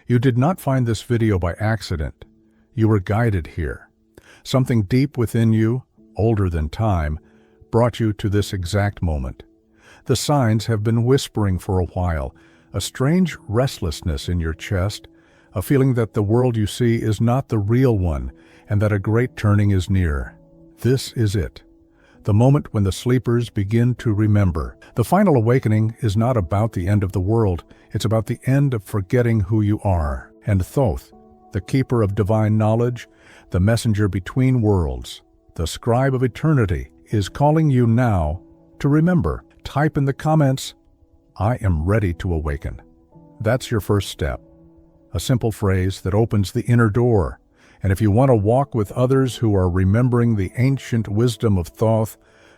You did not find this video by accident. You were guided here. Something deep within you, older than time, brought you to this exact moment. The signs have been whispering for a while, a strange restlessness in your chest, a feeling that the world you see is not the real one and that a great turning is near. This is it. The moment when the sleepers begin to remember. The final awakening is not about the end of the world, it's about the end of forgetting who you are. And Thoth, the keeper of divine knowledge, the messenger between worlds, the scribe of eternity, is calling you now to remember. Type in the comments, "I am ready to awaken." That's your first step. A simple phrase that opens the inner door. And if you want to walk with others who are remembering the ancient wisdom of Thoth,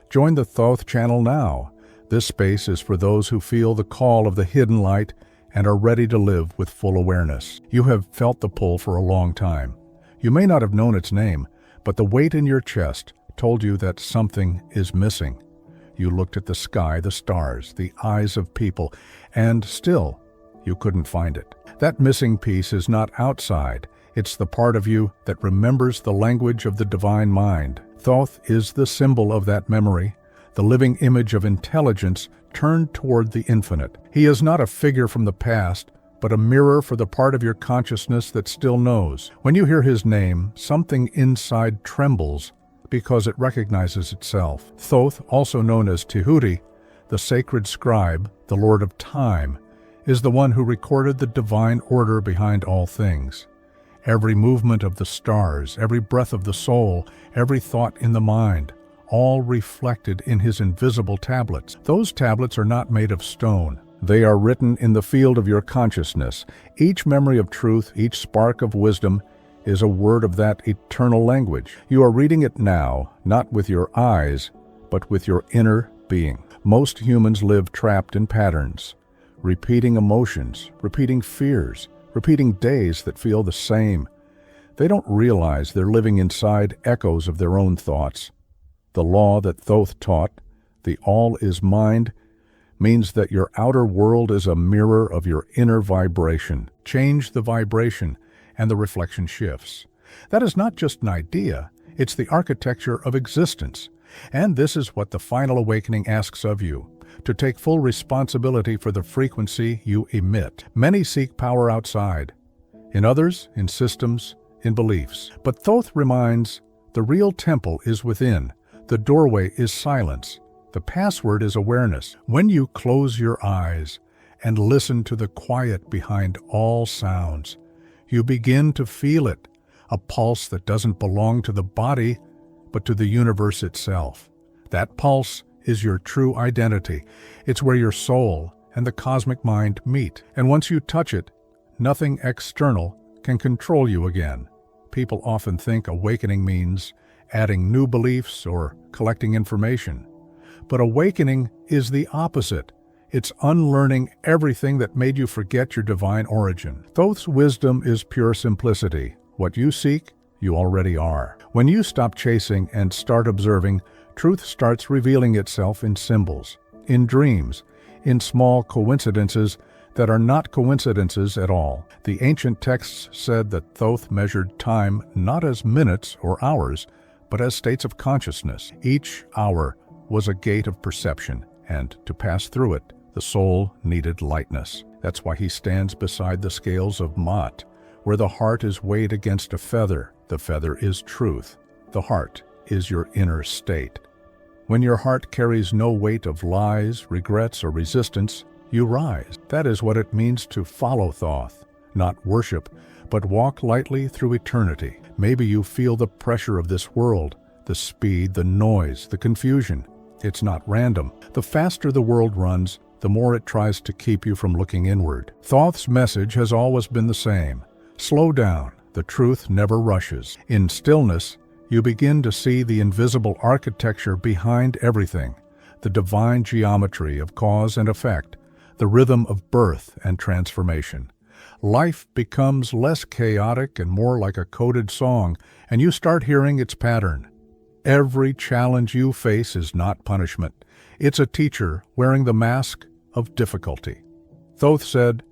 join the Thoth channel now. This space is for those who feel the call of the hidden light and are ready to live with full awareness. You have felt the pull for a long time. You may not have known its name, but the weight in your chest told you that something is missing. You looked at the sky, the stars, the eyes of people, and still, you couldn't find it. That missing piece is not outside. It's the part of you that remembers the language of the divine mind. Thoth is the symbol of that memory, the living image of intelligence turned toward the infinite. He is not a figure from the past, but a mirror for the part of your consciousness that still knows. When you hear his name, something inside trembles because it recognizes itself. Thoth, also known as Tahuti, the sacred scribe, the Lord of Time, is the one who recorded the divine order behind all things. Every movement of the stars, every breath of the soul, every thought in the mind, all reflected in his invisible tablets. Those tablets are not made of stone. They are written in the field of your consciousness. Each memory of truth, each spark of wisdom, is a word of that eternal language. You are reading it now, not with your eyes, but with your inner being. Most humans live trapped in patterns, repeating emotions, repeating fears, repeating days that feel the same. They don't realize they're living inside echoes of their own thoughts. The law that Thoth taught, the all is mind, means that your outer world is a mirror of your inner vibration. Change the vibration, and the reflection shifts. That is not just an idea, it's the architecture of existence. And this is what the final awakening asks of you, to take full responsibility for the frequency you emit. Many seek power outside, in others, in systems, in beliefs. But Thoth reminds, the real temple is within. The doorway is silence. The password is awareness. When you close your eyes and listen to the quiet behind all sounds, you begin to feel it, a pulse that doesn't belong to the body, but to the universe itself. That pulse is your true identity. It's where your soul and the cosmic mind meet. And once you touch it, nothing external can control you again. People often think awakening means adding new beliefs or collecting information. But awakening is the opposite. It's unlearning everything that made you forget your divine origin. Thoth's wisdom is pure simplicity. What you seek, you already are. When you stop chasing and start observing, truth starts revealing itself in symbols, in dreams, in small coincidences that are not coincidences at all. The ancient texts said that Thoth measured time not as minutes or hours, but as states of consciousness. Each hour was a gate of perception, and to pass through it, the soul needed lightness. That's why he stands beside the scales of Ma'at, where the heart is weighed against a feather. The feather is truth. The heart is your inner state. When your heart carries no weight of lies, regrets, or resistance, you rise. That is what it means to follow Thoth, not worship, but walk lightly through eternity. Maybe you feel the pressure of this world, the speed, the noise, the confusion. It's not random. The faster the world runs, the more it tries to keep you from looking inward. Thoth's message has always been the same. Slow down. The truth never rushes. In stillness, you begin to see the invisible architecture behind everything, the divine geometry of cause and effect, the rhythm of birth and transformation. Life becomes less chaotic and more like a coded song, and you start hearing its pattern. Every challenge you face is not punishment. It's a teacher wearing the mask of difficulty. Thoth said,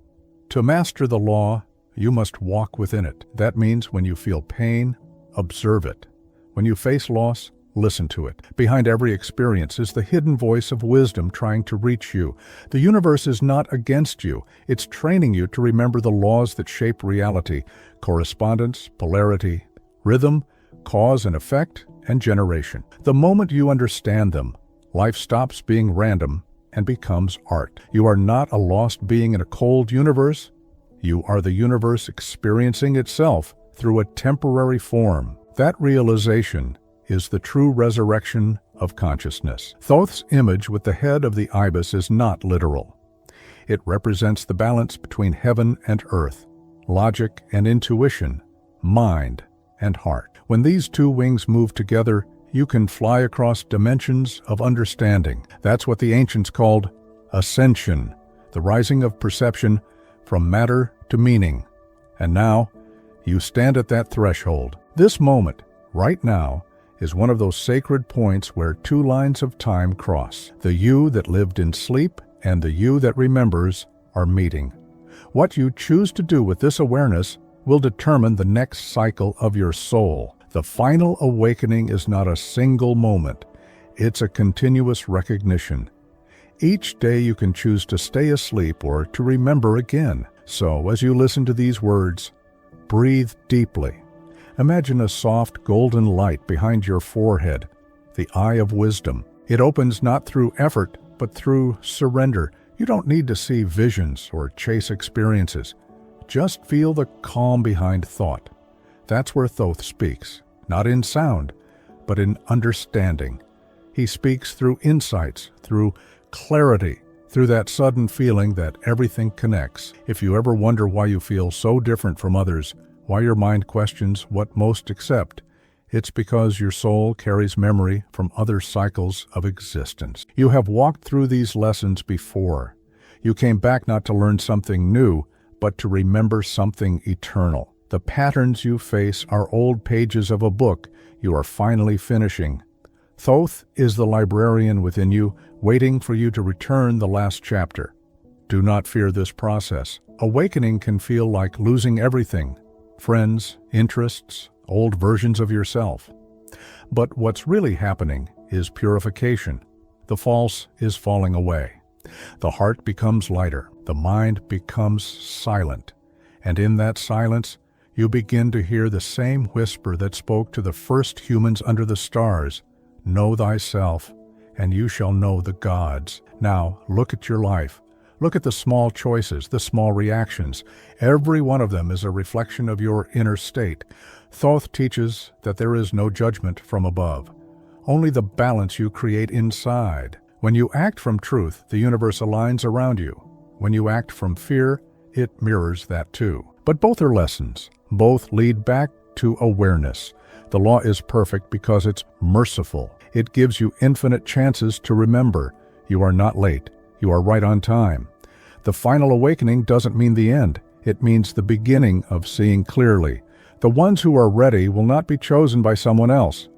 "To master the law, you must walk within it. That means when you feel pain, observe it. When you face loss, listen to it. Behind every experience is the hidden voice of wisdom trying to reach you. The universe is not against you. It's training you to remember the laws that shape reality: correspondence, polarity, rhythm, cause and effect, and generation. The moment you understand them, life stops being random and becomes art. You are not a lost being in a cold universe. You are the universe experiencing itself through a temporary form. That realization is the true resurrection of consciousness. Thoth's image with the head of the ibis is not literal. It represents the balance between heaven and earth, logic and intuition, mind and heart. When these two wings move together, you can fly across dimensions of understanding. That's what the ancients called ascension, the rising of perception from matter to meaning. And now, you stand at that threshold. This moment, right now, is one of those sacred points where two lines of time cross. The you that lived in sleep and the you that remembers are meeting. What you choose to do with this awareness will determine the next cycle of your soul. The final awakening is not a single moment. It's a continuous recognition. Each day you can choose to stay asleep or to remember again. So, as you listen to these words, breathe deeply. Imagine a soft golden light behind your forehead, the eye of wisdom. It opens not through effort, but through surrender. You don't need to see visions or chase experiences. Just feel the calm behind thought. That's where Thoth speaks, not in sound, but in understanding. He speaks through insights, through clarity, through that sudden feeling that everything connects. If you ever wonder why you feel so different from others, why your mind questions what most accept, it's because your soul carries memory from other cycles of existence. You have walked through these lessons before. You came back not to learn something new, but to remember something eternal. The patterns you face are old pages of a book you are finally finishing. Thoth is the librarian within you, waiting for you to return the last chapter. Do not fear this process. Awakening can feel like losing everything: friends, interests, old versions of yourself. But what's really happening is purification. The false is falling away. The heart becomes lighter. The mind becomes silent. And in that silence, you begin to hear the same whisper that spoke to the first humans under the stars: know thyself, and you shall know the gods. Now, look at your life. Look at the small choices, the small reactions. Every one of them is a reflection of your inner state. Thoth teaches that there is no judgment from above, only the balance you create inside. When you act from truth, the universe aligns around you. When you act from fear, it mirrors that too. But both are lessons. Both lead back to awareness. The law is perfect because it's merciful. It gives you infinite chances to remember. You are not late. You are right on time. The final awakening doesn't mean the end. It means the beginning of seeing clearly. The ones who are ready will not be chosen by someone else.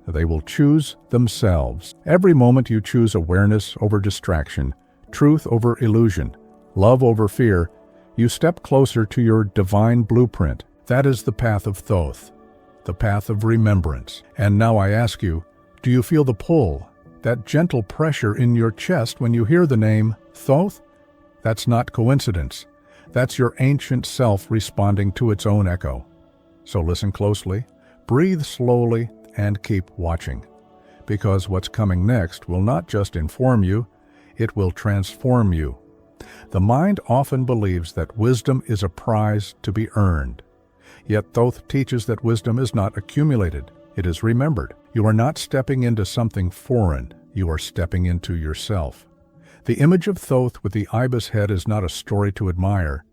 They will choose themselves. Every moment you choose awareness over distraction, truth over illusion, love over fear, you step closer to your divine blueprint. That is the path of Thoth, the path of remembrance. And now I ask you, do you feel the pull, that gentle pressure in your chest when you hear the name Thoth? That's not coincidence. That's your ancient self responding to its own echo. So listen closely, breathe slowly, and keep watching. Because what's coming next will not just inform you, it will transform you. The mind often believes that wisdom is a prize to be earned. Yet Thoth teaches that wisdom is not accumulated, it is remembered. You are not stepping into something foreign, you are stepping into yourself. The image of Thoth with the ibis head is not a story to admire.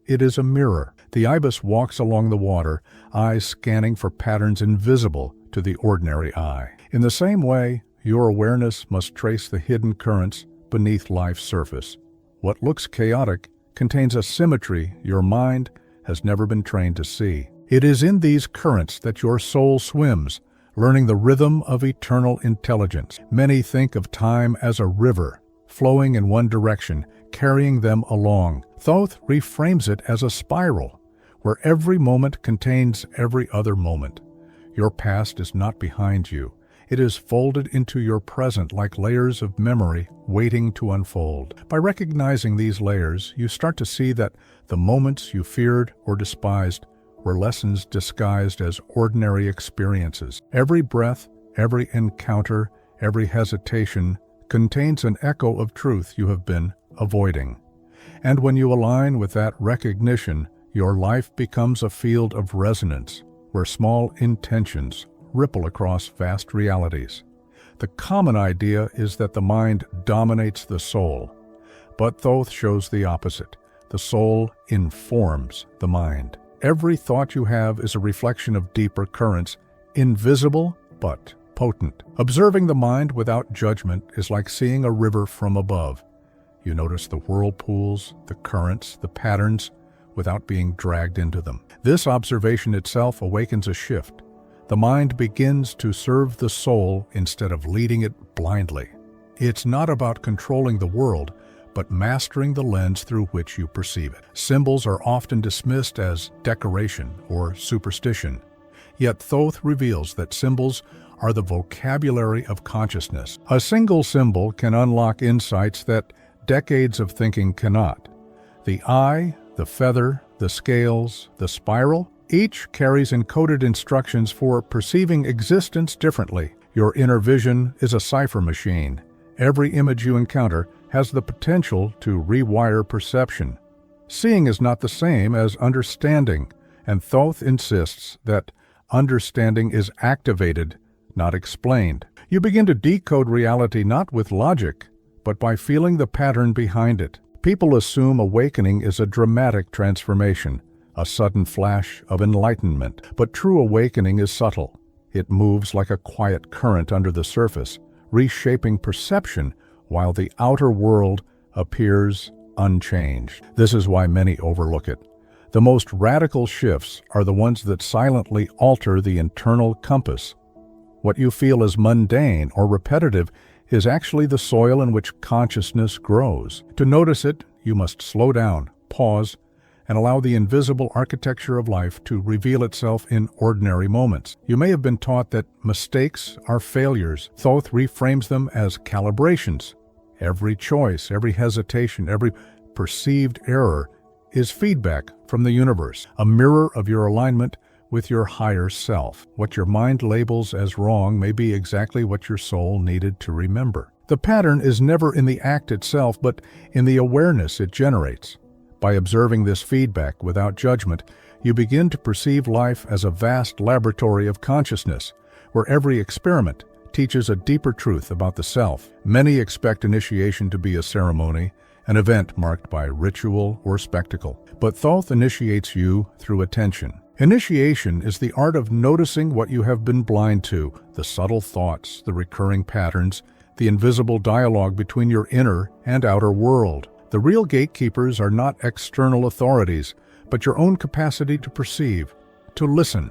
It is a mirror. The ibis walks along the water, eyes scanning for patterns invisible to the ordinary eye. In the same way, your awareness must trace the hidden currents beneath life's surface. What looks chaotic contains a symmetry your mind has never been trained to see. It is in these currents that your soul swims, learning the rhythm of eternal intelligence. Many think of time as a river, flowing in one direction, carrying them along. Thoth reframes it as a spiral. where every moment contains every other moment. Your past is not behind you. It is folded into your present like layers of memory waiting to unfold. By recognizing these layers, you start to see that the moments you feared or despised were lessons disguised as ordinary experiences. Every breath, every encounter, every hesitation contains an echo of truth you have been avoiding. And when you align with that recognition, your life becomes a field of resonance, where small intentions ripple across vast realities. The common idea is that the mind dominates the soul, but Thoth shows the opposite. The soul informs the mind. Every thought you have is a reflection of deeper currents, invisible but potent. Observing the mind without judgment is like seeing a river from above. You notice the whirlpools, the currents, the patterns, without being dragged into them. This observation itself awakens a shift. The mind begins to serve the soul instead of leading it blindly. It's not about controlling the world, but mastering the lens through which you perceive it. Symbols are often dismissed as decoration or superstition, yet Thoth reveals that symbols are the vocabulary of consciousness. A single symbol can unlock insights that decades of thinking cannot. The eye, the feather, the scales, the spiral, each carries encoded instructions for perceiving existence differently. Your inner vision is a cipher machine. Every image you encounter has the potential to rewire perception. Seeing is not the same as understanding, and Thoth insists that understanding is activated, not explained. You begin to decode reality not with logic, but by feeling the pattern behind it. People assume awakening is a dramatic transformation, a sudden flash of enlightenment. But true awakening is subtle. It moves like a quiet current under the surface, reshaping perception while the outer world appears unchanged. This is why many overlook it. The most radical shifts are the ones that silently alter the internal compass. What you feel as mundane or repetitive is actually the soil in which consciousness grows. To notice it, you must slow down, pause, and allow the invisible architecture of life to reveal itself in ordinary moments. You may have been taught that mistakes are failures. Thoth reframes them as calibrations. Every choice, every hesitation, every perceived error is feedback from the universe, a mirror of your alignment with your higher self. What your mind labels as wrong may be exactly what your soul needed to remember. The pattern is never in the act itself, but in the awareness it generates. By observing this feedback without judgment, you begin to perceive life as a vast laboratory of consciousness, where every experiment teaches a deeper truth about the self. Many expect initiation to be a ceremony, an event marked by ritual or spectacle. But Thoth initiates you through attention. Initiation is the art of noticing what you have been blind to, the subtle thoughts, the recurring patterns, the invisible dialogue between your inner and outer world. The real gatekeepers are not external authorities, but your own capacity to perceive, to listen,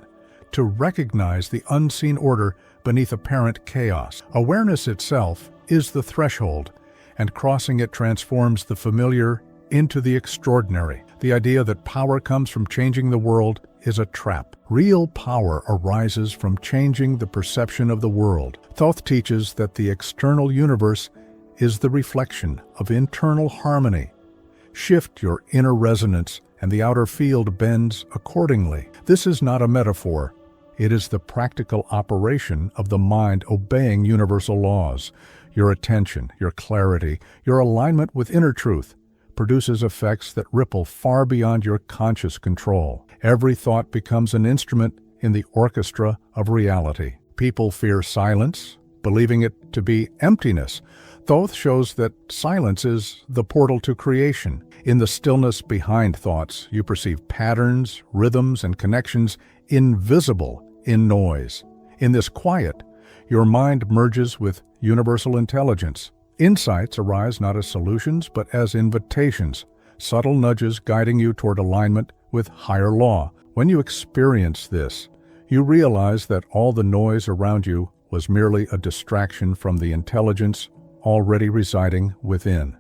to recognize the unseen order beneath apparent chaos. Awareness itself is the threshold, and crossing it transforms the familiar into the extraordinary. The idea that power comes from changing the world is a trap. Real power arises from changing the perception of the world. Thoth teaches that the external universe is the reflection of internal harmony. Shift your inner resonance, and the outer field bends accordingly. This is not a metaphor. It is the practical operation of the mind obeying universal laws. Your attention, your clarity, your alignment with inner truth produces effects that ripple far beyond your conscious control. Every thought becomes an instrument in the orchestra of reality. People fear silence, believing it to be emptiness. Thoth shows that silence is the portal to creation. In the stillness behind thoughts, you perceive patterns, rhythms, and connections invisible in noise. In this quiet, your mind merges with universal intelligence. Insights arise not as solutions, but as invitations, subtle nudges guiding you toward alignment with higher law. When you experience this, you realize that all the noise around you was merely a distraction from the intelligence already residing within.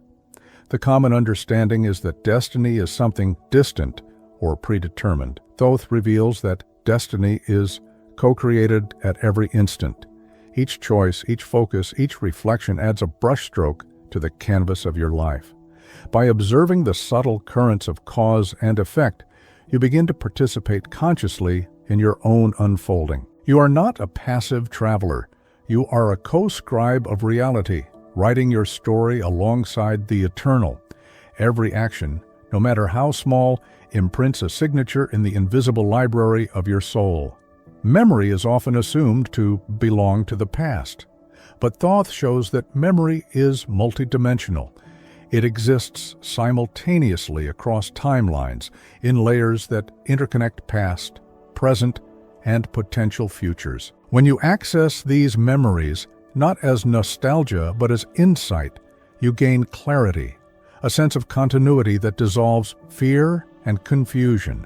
The common understanding is that destiny is something distant or predetermined. Thoth reveals that destiny is co-created at every instant. Each choice, each focus, each reflection adds a brushstroke to the canvas of your life. By observing the subtle currents of cause and effect, you begin to participate consciously in your own unfolding. You are not a passive traveler. You are a co-scribe of reality, writing your story alongside the eternal. Every action, no matter how small, imprints a signature in the invisible library of your soul. Memory is often assumed to belong to the past, but Thoth shows that memory is multidimensional. It exists simultaneously across timelines, in layers that interconnect past, present, and potential futures. When you access these memories, not as nostalgia but as insight, you gain clarity, a sense of continuity that dissolves fear and confusion.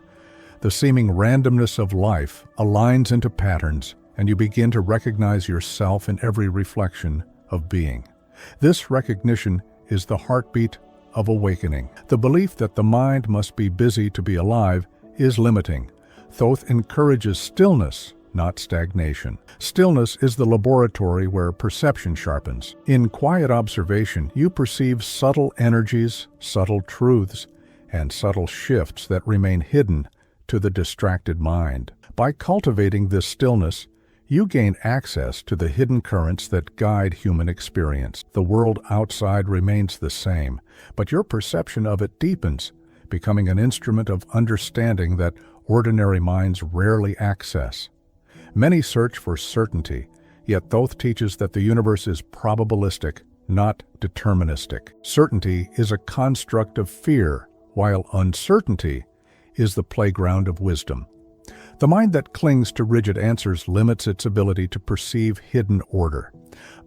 The seeming randomness of life aligns into patterns, and you begin to recognize yourself in every reflection of being. This recognition is the heartbeat of awakening. The belief that the mind must be busy to be alive is limiting. Thoth encourages stillness, not stagnation. Stillness is the laboratory where perception sharpens. In quiet observation, you perceive subtle energies, subtle truths, and subtle shifts that remain hidden to the distracted mind. By cultivating this stillness, you gain access to the hidden currents that guide human experience. The world outside remains the same, but your perception of it deepens, becoming an instrument of understanding that ordinary minds rarely access. Many search for certainty, yet Thoth teaches that the universe is probabilistic, not deterministic. Certainty is a construct of fear, while uncertainty is the playground of wisdom. The mind that clings to rigid answers limits its ability to perceive hidden order.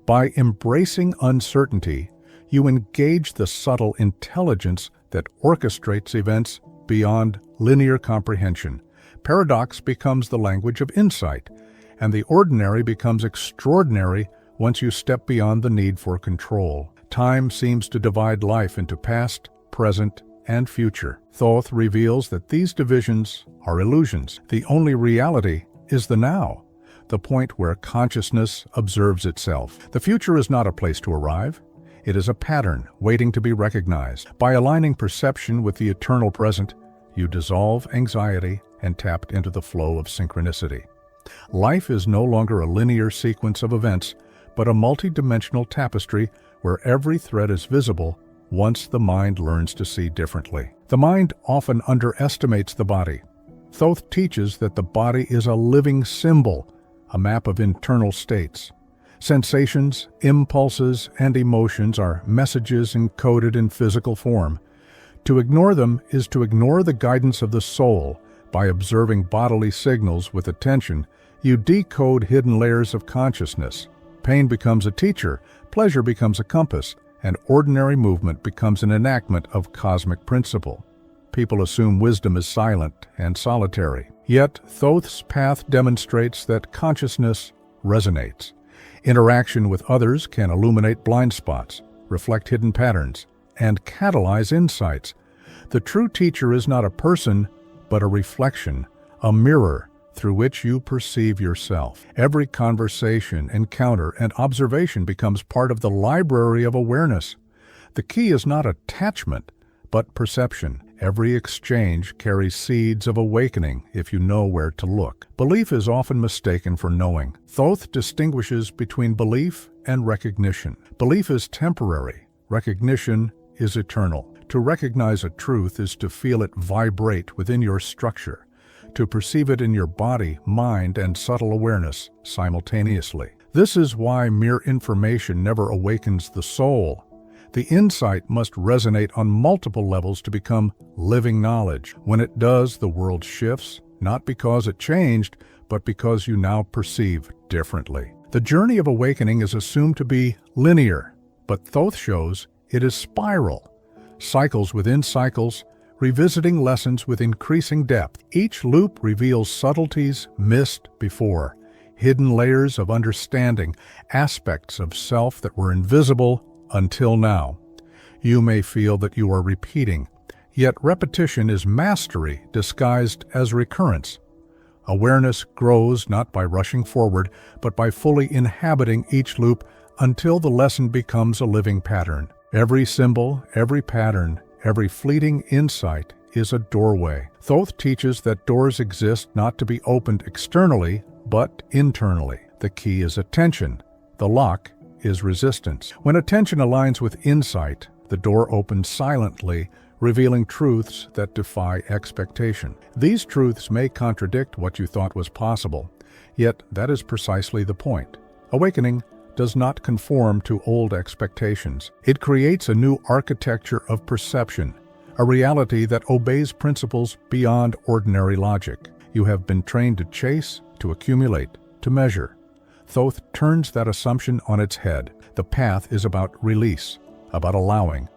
By embracing uncertainty, you engage the subtle intelligence that orchestrates events beyond linear comprehension. Paradox becomes the language of insight, and the ordinary becomes extraordinary once you step beyond the need for control. Time seems to divide life into past, present, and future. Thoth reveals that these divisions are illusions. The only reality is the now, the point where consciousness observes itself. The future is not a place to arrive. It is a pattern waiting to be recognized. By aligning perception with the eternal present, you dissolve anxiety and tap into the flow of synchronicity. Life is no longer a linear sequence of events, but a multidimensional tapestry where every thread is visible once the mind learns to see differently. The mind often underestimates the body. Thoth teaches that the body is a living symbol, a map of internal states. Sensations, impulses, and emotions are messages encoded in physical form. To ignore them is to ignore the guidance of the soul. By observing bodily signals with attention, you decode hidden layers of consciousness. Pain becomes a teacher, pleasure becomes a compass, and ordinary movement becomes an enactment of cosmic principle. People assume wisdom is silent and solitary. Yet, Thoth's path demonstrates that consciousness resonates. Interaction with others can illuminate blind spots, reflect hidden patterns, and catalyze insights. The true teacher is not a person, but a reflection, a mirror through which you perceive yourself. Every conversation, encounter, and observation becomes part of the library of awareness. The key is not attachment, but perception. Every exchange carries seeds of awakening if you know where to look. Belief is often mistaken for knowing. Thoth distinguishes between belief and recognition. Belief is temporary. Recognition is eternal. To recognize a truth is to feel it vibrate within your structure, to perceive it in your body, mind, and subtle awareness simultaneously. This is why mere information never awakens the soul. The insight must resonate on multiple levels to become living knowledge. When it does, the world shifts, not because it changed, but because you now perceive differently. The journey of awakening is assumed to be linear, but Thoth shows it is spiral. Cycles within cycles, revisiting lessons with increasing depth. Each loop reveals subtleties missed before, hidden layers of understanding, aspects of self that were invisible until now. You may feel that you are repeating, Yet repetition is mastery disguised as recurrence. Awareness grows not by rushing forward, but by fully inhabiting each loop until the lesson becomes a living pattern. Every symbol, every pattern, every fleeting insight is a doorway. Thoth teaches that doors exist not to be opened externally, but internally. The key is attention. The lock is resistance. When attention aligns with insight, the door opens silently, revealing truths that defy expectation. These truths may contradict what you thought was possible, yet that is precisely the point. Awakening does not conform to old expectations. It creates a new architecture of perception, a reality that obeys principles beyond ordinary logic. You have been trained to chase, to accumulate, to measure. Thoth turns that assumption on its head. The path is about release, about allowing,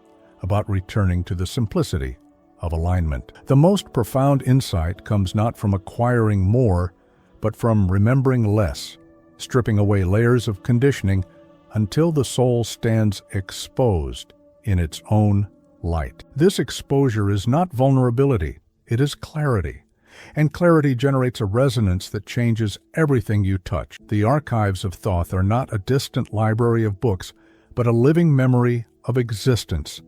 about returning to the simplicity of alignment. The most profound insight comes not from acquiring more, but from remembering less, stripping away layers of conditioning until the soul stands exposed in its own light. This exposure is not vulnerability, it is clarity. And clarity generates a resonance that changes everything you touch. The archives of Thoth are not a distant library of books, but a living memory of existence.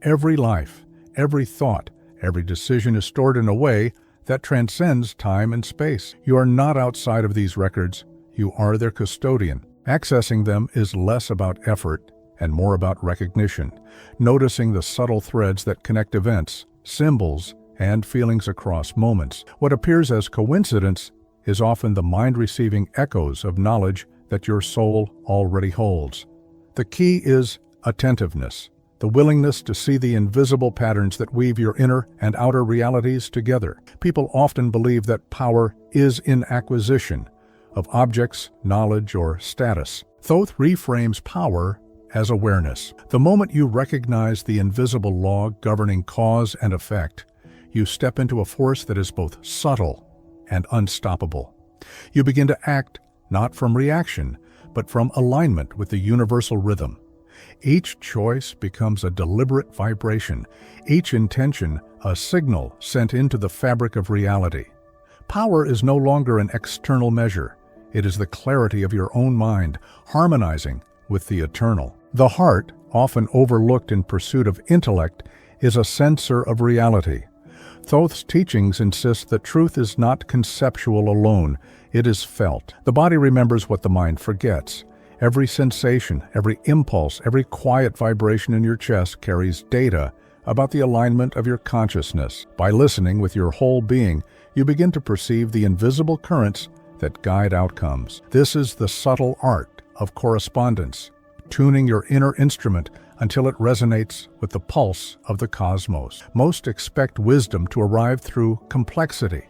Every life, every thought, every decision is stored in a way that transcends time and space. You are not outside of these records, you are their custodian. Accessing them is less about effort and more about recognition, noticing the subtle threads that connect events, symbols, and feelings across moments. What appears as coincidence is often the mind receiving echoes of knowledge that your soul already holds. The key is attentiveness, the willingness to see the invisible patterns that weave your inner and outer realities together. People often believe that power is in acquisition of objects, knowledge, or status. Thoth reframes power as awareness. The moment you recognize the invisible law governing cause and effect, you step into a force that is both subtle and unstoppable. You begin to act not from reaction, but from alignment with the universal rhythm. Each choice becomes a deliberate vibration, each intention a signal sent into the fabric of reality. Power is no longer an external measure. It is the clarity of your own mind, harmonizing with the eternal. The heart, often overlooked in pursuit of intellect, is a sensor of reality. Thoth's teachings insist that truth is not conceptual alone, it is felt. The body remembers what the mind forgets. Every sensation, every impulse, every quiet vibration in your chest carries data about the alignment of your consciousness. By listening with your whole being, you begin to perceive the invisible currents that guide outcomes. This is the subtle art of correspondence, tuning your inner instrument until it resonates with the pulse of the cosmos. Most expect wisdom to arrive through complexity.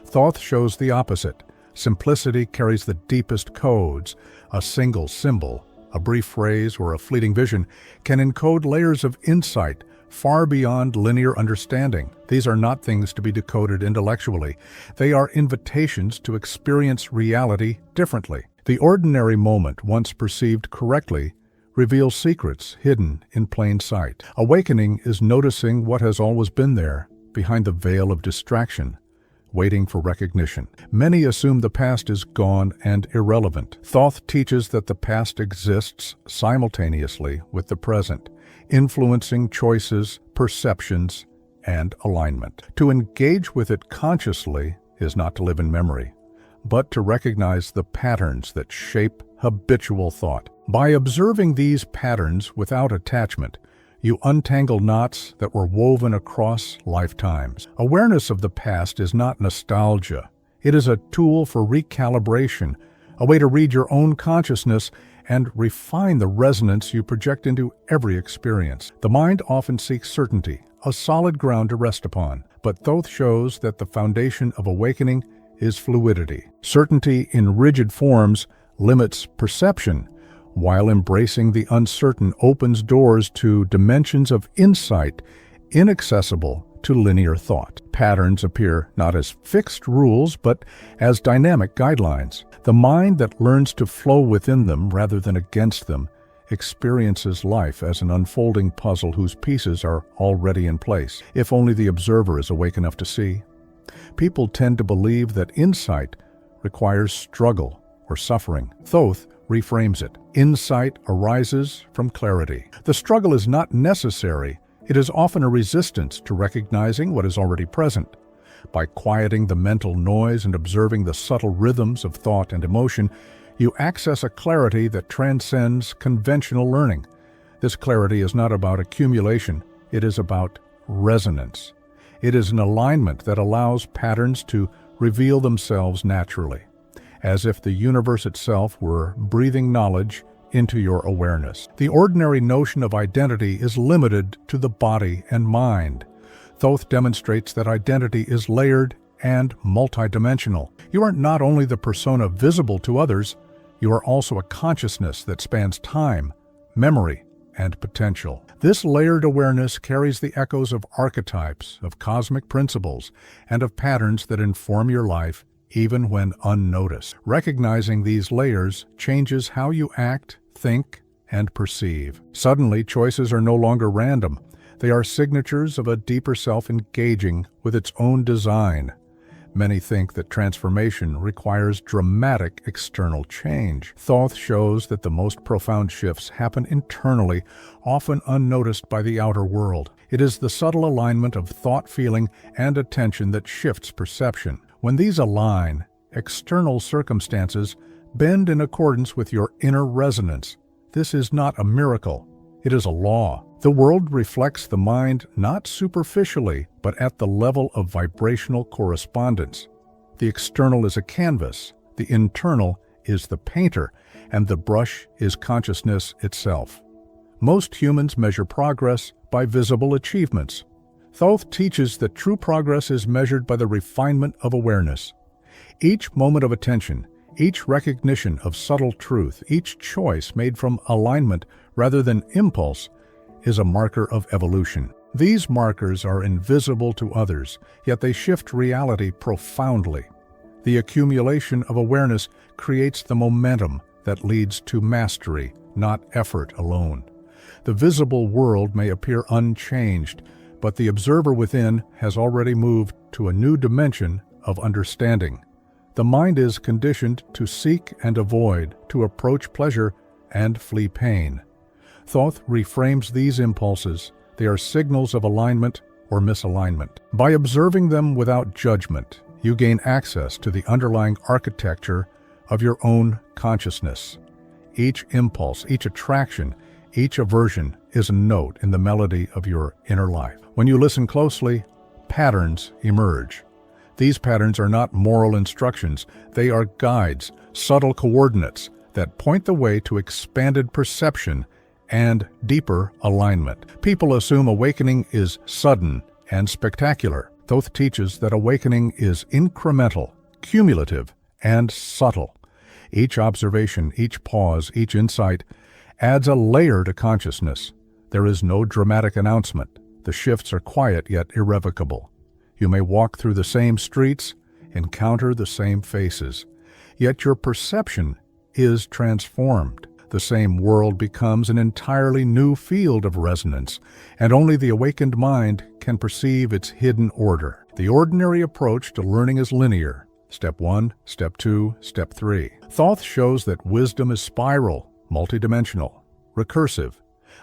Thoth shows the opposite. Simplicity carries the deepest codes. A single symbol, a brief phrase, or a fleeting vision can encode layers of insight far beyond linear understanding. These are not things to be decoded intellectually. They are invitations to experience reality differently. The ordinary moment, once perceived correctly, reveals secrets hidden in plain sight. Awakening is noticing what has always been there, behind the veil of distraction, waiting for recognition. Many assume the past is gone and irrelevant. Thoth teaches that the past exists simultaneously with the present, influencing choices, perceptions, and alignment. To engage with it consciously is not to live in memory, but to recognize the patterns that shape habitual thought. By observing these patterns without attachment, you untangle knots that were woven across lifetimes. Awareness of the past is not nostalgia. It is a tool for recalibration, a way to read your own consciousness and refine the resonance you project into every experience. The mind often seeks certainty, a solid ground to rest upon, but Thoth shows that the foundation of awakening is fluidity. Certainty in rigid forms limits perception, while embracing the uncertain opens doors to dimensions of insight inaccessible to linear thought. Patterns appear not as fixed rules, but as dynamic guidelines. The mind that learns to flow within them rather than against them experiences life as an unfolding puzzle whose pieces are already in place, if only the observer is awake enough to see. People tend to believe that insight requires struggle or suffering. Thoth reframes it. Insight arises from clarity. The struggle is not necessary. It is often a resistance to recognizing what is already present. By quieting the mental noise and observing the subtle rhythms of thought and emotion, you access a clarity that transcends conventional learning. This clarity is not about accumulation, it is about resonance. It is an alignment that allows patterns to reveal themselves naturally, as if the universe itself were breathing knowledge into your awareness. The ordinary notion of identity is limited to the body and mind. Thoth demonstrates that identity is layered and multidimensional. You are not only the persona visible to others, you are also a consciousness that spans time, memory, and potential. This layered awareness carries the echoes of archetypes, of cosmic principles, and of patterns that inform your life even when unnoticed. Recognizing these layers changes how you act, think, and perceive. Suddenly, choices are no longer random. They are signatures of a deeper self engaging with its own design. Many think that transformation requires dramatic external change. Thoth shows that the most profound shifts happen internally, often unnoticed by the outer world. It is the subtle alignment of thought, feeling, and attention that shifts perception. When these align, external circumstances bend in accordance with your inner resonance. This is not a miracle, it is a law. The world reflects the mind not superficially, but at the level of vibrational correspondence. The external is a canvas, the internal is the painter, and the brush is consciousness itself. Most humans measure progress by visible achievements. Thoth teaches that true progress is measured by the refinement of awareness. Each moment of attention, each recognition of subtle truth, each choice made from alignment rather than impulse, is a marker of evolution. These markers are invisible to others, yet they shift reality profoundly. The accumulation of awareness creates the momentum that leads to mastery, not effort alone. The visible world may appear unchanged, but the observer within has already moved to a new dimension of understanding. The mind is conditioned to seek and avoid, to approach pleasure and flee pain. Thoth reframes these impulses. They are signals of alignment or misalignment. By observing them without judgment, you gain access to the underlying architecture of your own consciousness. Each impulse, each attraction, each aversion is a note in the melody of your inner life. When you listen closely, patterns emerge. These patterns are not moral instructions, they are guides, subtle coordinates that point the way to expanded perception and deeper alignment. People assume awakening is sudden and spectacular. Thoth teaches that awakening is incremental, cumulative, and subtle. Each observation, each pause, each insight adds a layer to consciousness. There is no dramatic announcement. The shifts are quiet yet irrevocable. You may walk through the same streets, encounter the same faces, yet your perception is transformed. The same world becomes an entirely new field of resonance, and only the awakened mind can perceive its hidden order. The ordinary approach to learning is linear. Step 1, Step 2, Step 3. Thoth shows that wisdom is spiral, multidimensional, recursive.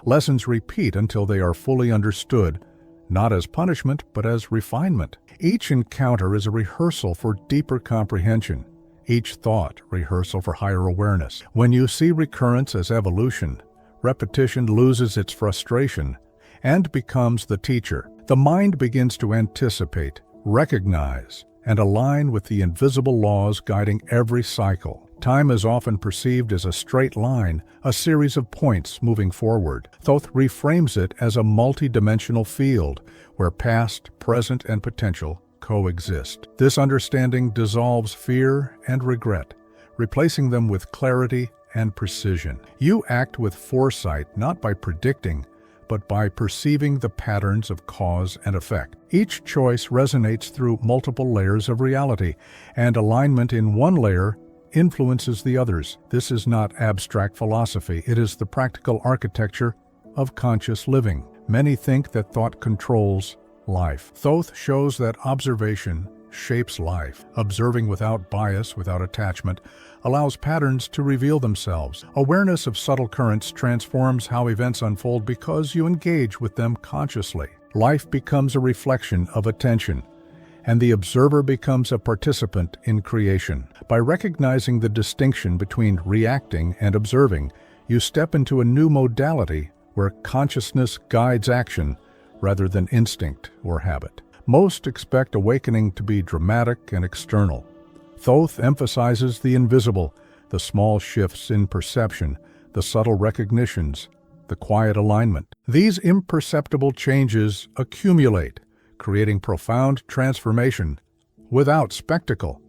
Lessons repeat until they are fully understood, not as punishment, but as refinement. Each encounter is a rehearsal for deeper comprehension. Each thought, rehearsal for higher awareness. When you see recurrence as evolution, repetition loses its frustration and becomes the teacher. The mind begins to anticipate, recognize, and align with the invisible laws guiding every cycle. Time is often perceived as a straight line, a series of points moving forward. Thoth reframes it as a multidimensional field where past, present, and potential coexist. This understanding dissolves fear and regret, replacing them with clarity and precision. You act with foresight not by predicting, but by perceiving the patterns of cause and effect. Each choice resonates through multiple layers of reality, and alignment in one layer influences the others. This is not abstract philosophy, it is the practical architecture of conscious living. Many think that thought controls life. Thoth shows that observation shapes life. Observing without bias, without attachment, allows patterns to reveal themselves. Awareness of subtle currents transforms how events unfold because you engage with them consciously. Life becomes a reflection of attention, and the observer becomes a participant in creation. By recognizing the distinction between reacting and observing, you step into a new modality where consciousness guides action rather than instinct or habit. Most expect awakening to be dramatic and external. Thoth emphasizes the invisible, the small shifts in perception, the subtle recognitions, the quiet alignment. These imperceptible changes accumulate, creating profound transformation without spectacle.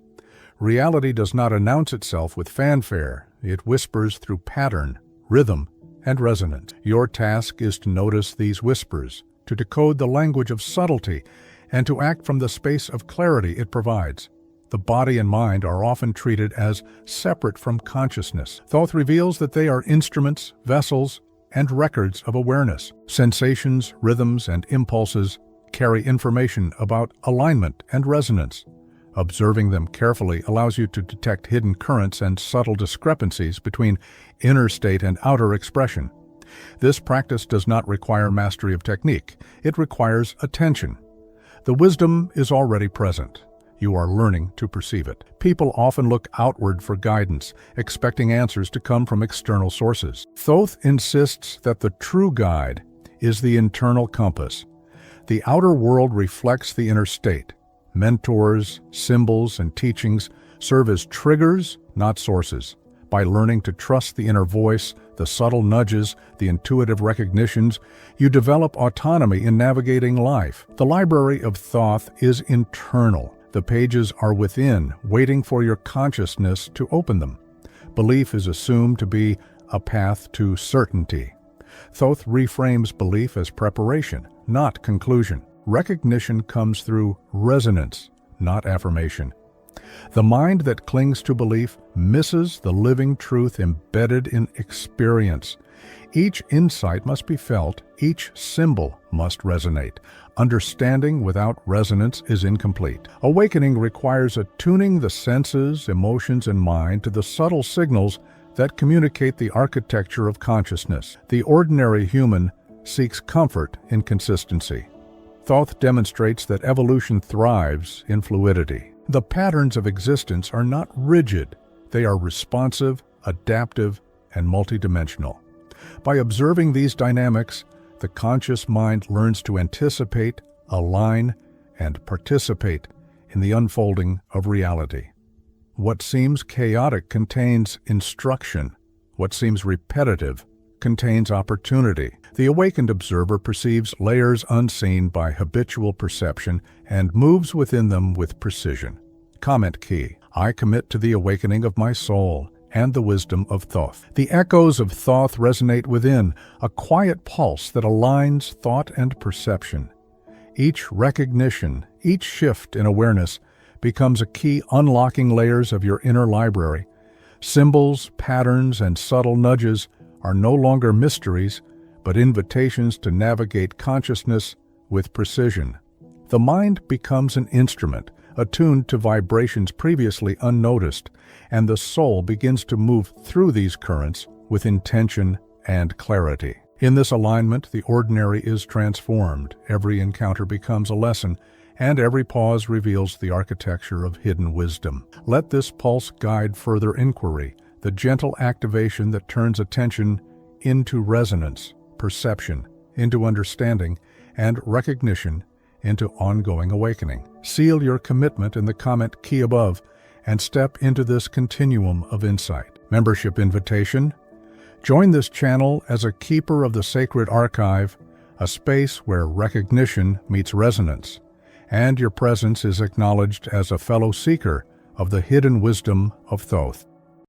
Reality does not announce itself with fanfare. It whispers through pattern, rhythm, and resonance. Your task is to notice these whispers, to decode the language of subtlety, and to act from the space of clarity it provides. The body and mind are often treated as separate from consciousness. Thoth reveals that they are instruments, vessels, and records of awareness. Sensations, rhythms, and impulses carry information about alignment and resonance. Observing them carefully allows you to detect hidden currents and subtle discrepancies between inner state and outer expression. This practice does not require mastery of technique. It requires attention. The wisdom is already present. You are learning to perceive it. People often look outward for guidance, expecting answers to come from external sources. Thoth insists that the true guide is the internal compass. The outer world reflects the inner state. Mentors, symbols, and teachings serve as triggers, not sources. By learning to trust the inner voice, the subtle nudges, the intuitive recognitions, you develop autonomy in navigating life. The library of Thoth is internal. The pages are within, waiting for your consciousness to open them. Belief is assumed to be a path to certainty. Thoth reframes belief as preparation, not conclusion. Recognition comes through resonance, not affirmation. The mind that clings to belief misses the living truth embedded in experience. Each insight must be felt, each symbol must resonate. Understanding without resonance is incomplete. Awakening requires attuning the senses, emotions, and mind to the subtle signals that communicate the architecture of consciousness. The ordinary human seeks comfort in consistency. Thoth demonstrates that evolution thrives in fluidity. The patterns of existence are not rigid. They are responsive, adaptive, and multidimensional. By observing these dynamics, the conscious mind learns to anticipate, align, and participate in the unfolding of reality. What seems chaotic contains instruction. What seems repetitive contains opportunity. The awakened observer perceives layers unseen by habitual perception and moves within them with precision. Comment key: I commit to the awakening of my soul and the wisdom of Thoth. The echoes of Thoth resonate within, a quiet pulse that aligns thought and perception. Each recognition, each shift in awareness becomes a key unlocking layers of your inner library. Symbols, patterns, and subtle nudges are no longer mysteries, but invitations to navigate consciousness with precision. The mind becomes an instrument, attuned to vibrations previously unnoticed, and the soul begins to move through these currents with intention and clarity. In this alignment, the ordinary is transformed. Every encounter becomes a lesson, and every pause reveals the architecture of hidden wisdom. Let this pulse guide further inquiry, the gentle activation that turns attention into resonance, perception into understanding, and recognition into ongoing awakening. Seal your commitment in the comment key above and step into this continuum of insight. Membership invitation: join this channel as a keeper of the sacred archive, a space where recognition meets resonance, and your presence is acknowledged as a fellow seeker of the hidden wisdom of Thoth.